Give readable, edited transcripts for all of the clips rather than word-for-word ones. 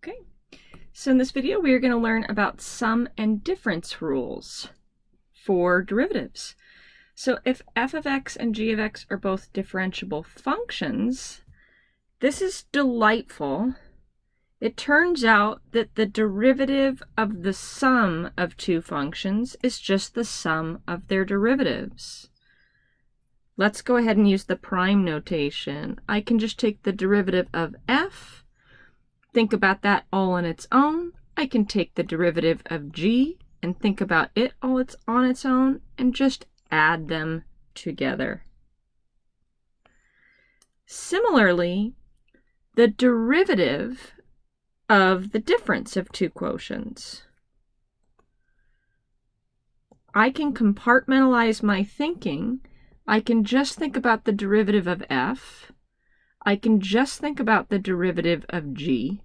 Okay, so in this video we are going to learn about sum and difference rules for derivatives. So if f of x and g of x are both differentiable functions, this is delightful. It turns out that the derivative of the sum of two functions is just the sum of their derivatives. Let's go ahead and use the prime notation. I can just take the derivative of f, think about that all on its own. I can take the derivative of g and think about it all on its own and just add them together. Similarly, the derivative of the difference of two quotients. I can compartmentalize my thinking. I can just think about the derivative of f. I can just think about the derivative of g,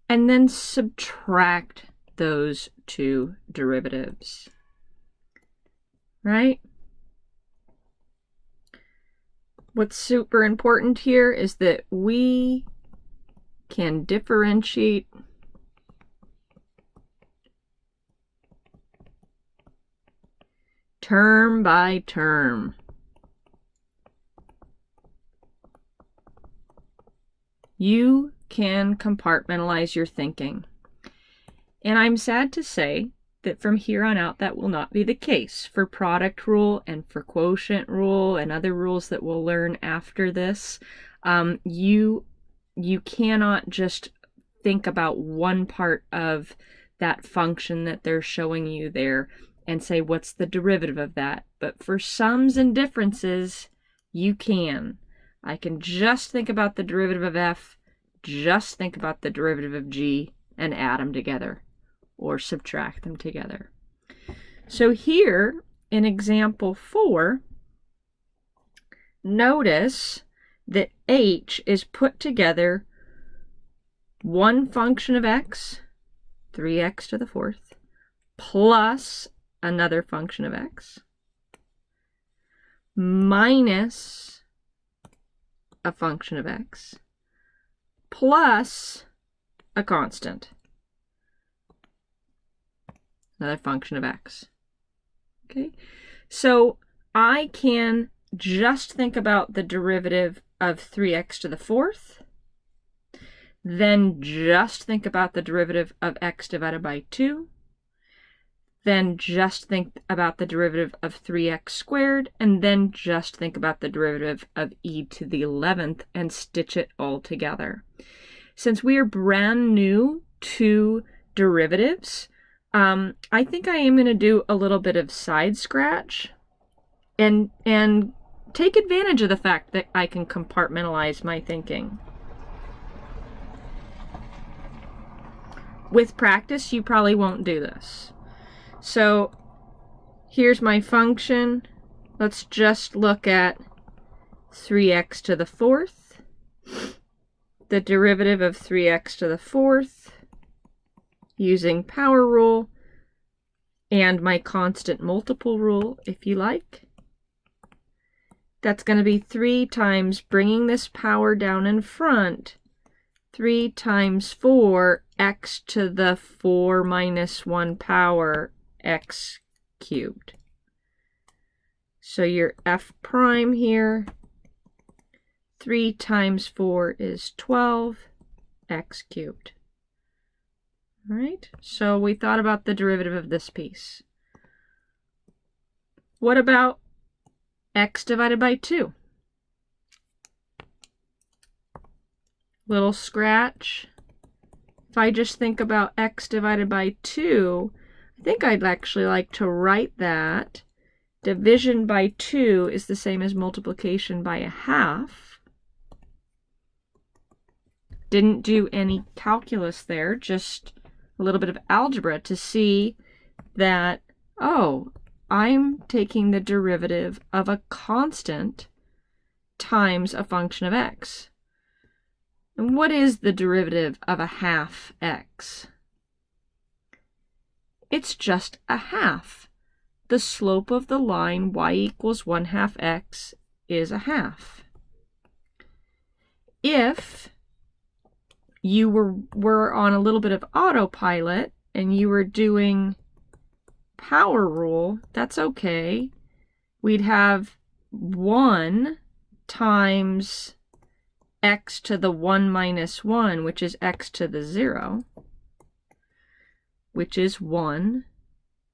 and then subtract those two derivatives. Right? What's super important here is that we can differentiate term by term. You can compartmentalize your thinking. And I'm sad to say that from here on out that will not be the case for product rule and for quotient rule and other rules that we'll learn after this. You cannot just think about one part of that function that they're showing you there and say, what's the derivative of that? But for sums and differences, you can. I can just think about the derivative of f, just think about the derivative of g, and add them together, or subtract them together. So here, in example 4, notice that h is put together one function of x, 3x to the fourth, plus another function of x, minus a function of x, plus a constant, another function of x. Okay, so I can just think about the derivative of 3x to the fourth, then just think about the derivative of x divided by 2, then just think about the derivative of 3x squared, and then just think about the derivative of e to the 11th and stitch it all together. Since we are brand new to derivatives, I think I am going to do a little bit of side scratch and take advantage of the fact that I can compartmentalize my thinking. With practice, you probably won't do this. So here's my function. Let's just look at 3x to the fourth, the derivative of 3x to the fourth, using power rule, and my constant multiple rule, if you like. That's going to be 3 times bringing this power down in front, 3 times 4, x to the 4 minus 1 power, x cubed. So your f prime here, 3 times 4 is 12, x cubed. All right, so we thought about the derivative of this piece. What about x divided by 2? Little scratch. If I just think about x divided by 2, I think I'd actually like to write that division by 2 is the same as multiplication by a half. Didn't do any calculus there, just a little bit of algebra to see that, oh, I'm taking the derivative of a constant times a function of x. And what is the derivative of a half x? It's just a half. The slope of the line y equals 1/2 x is a half. If you were on a little bit of autopilot and you were doing power rule, that's okay. We'd have 1 times x to the 1 minus 1, which is x to the 0, which is 1.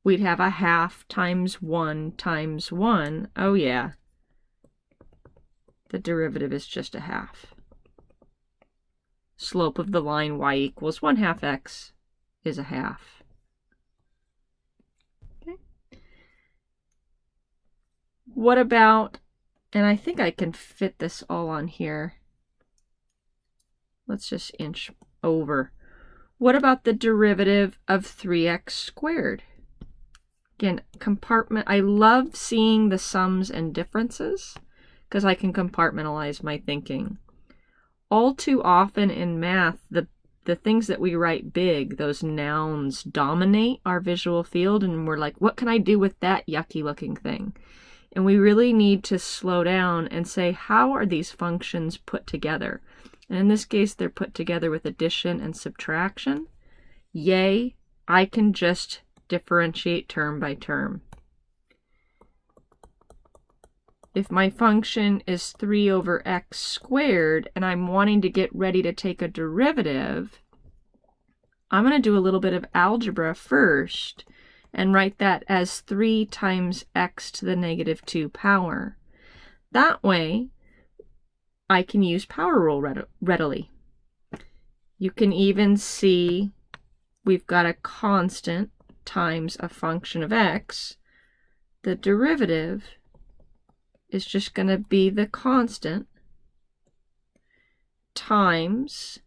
We'd have a half times 1 times 1. Oh yeah, the derivative is just a half. Slope of the line y equals 1/2 x is a half. Okay. What about, and I think I can fit this all on here. Let's just inch over. What about the derivative of 3x squared? Again, compartment. I love seeing the sums and differences because I can compartmentalize my thinking. All too often in math, the things that we write big, those nouns, dominate our visual field, and we're like, what can I do with that yucky looking thing? And we really need to slow down and say, how are these functions put together? And in this case, they're put together with addition and subtraction. Yay, I can just differentiate term by term. If my function is 3 over x squared and I'm wanting to get ready to take a derivative, I'm going to do a little bit of algebra first and write that as 3 times x to the negative 2 power. That way, I can use power rule readily. You can even see we've got a constant times a function of x. The derivative is just going to be the constant times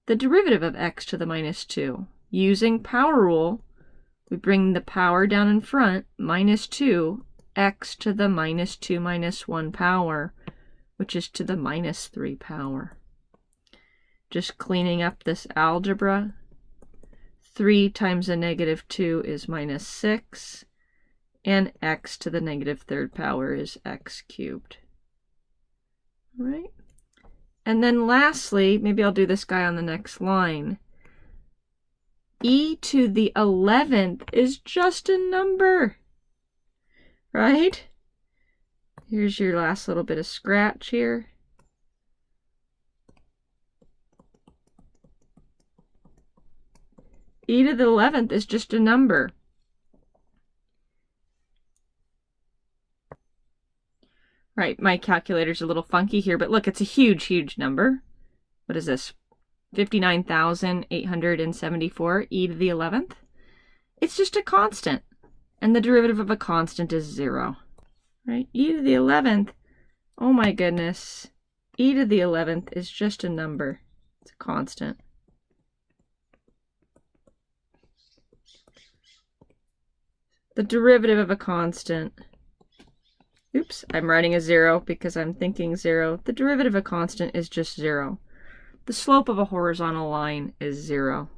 the derivative of x to the minus 2. Using power rule, we bring the power down in front, minus 2, x to the minus 2 minus 1 power, which is to the minus 3 power. Just cleaning up this algebra. 3 times a negative 2 is minus 6. And x to the negative 3rd power is x cubed. All right. And then lastly, maybe I'll do this guy on the next line. E to the 11th is just a number, right? Here's your last little bit of scratch here. E to the 11th is just a number. Right, my calculator's a little funky here, but look, it's a huge, huge number. What is this? 59,874, e to the 11th. It's just a constant, and the derivative of a constant is 0. Right, e to the 11th, oh my goodness, e to the 11th is just a number. It's a constant. The derivative of a constant. Oops, I'm writing a 0 because I'm thinking 0. The derivative of a constant is just 0. The slope of a horizontal line is 0.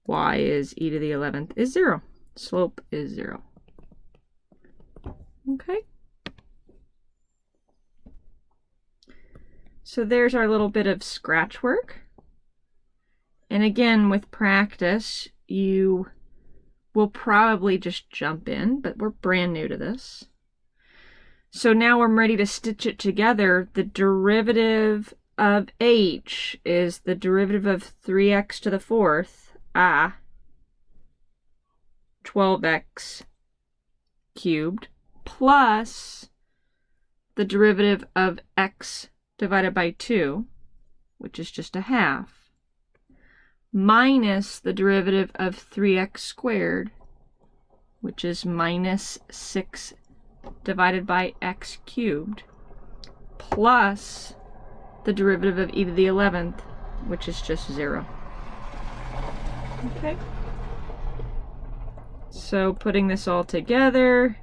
Y is e to the 11th is 0. Slope is 0. Okay. So there's our little bit of scratch work. And again, with practice, you will probably just jump in, but we're brand new to this. So now I'm ready to stitch it together. The derivative of h is the derivative of 3x to the 4th, 12x cubed, plus the derivative of x divided by 2, which is just a half, minus the derivative of 3x squared, which is minus 6 divided by x cubed, plus the derivative of e to the 11th, which is just 0. Okay. So putting this all together,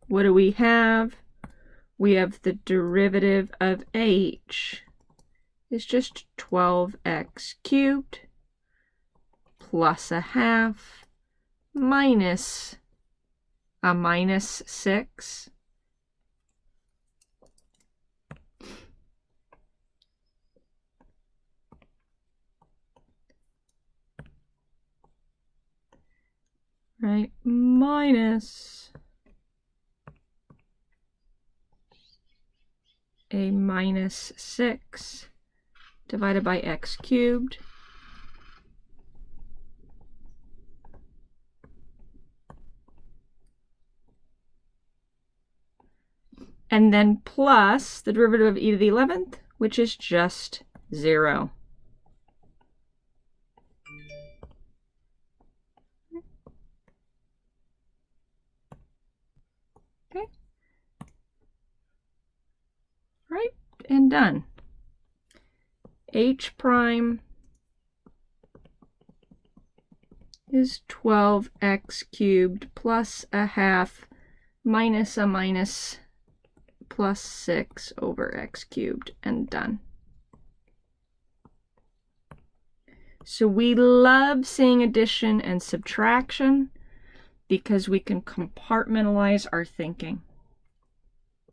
what do we have? we have the derivative of h is just 12x cubed plus a half minus a minus 6. Right, minus a minus 6 divided by x cubed and then plus the derivative of e to the 11th, which is just 0. Okay. Right, and done. H prime is 12x cubed plus a half minus a minus plus 6 over x cubed, and done. So we love seeing addition and subtraction because we can compartmentalize our thinking.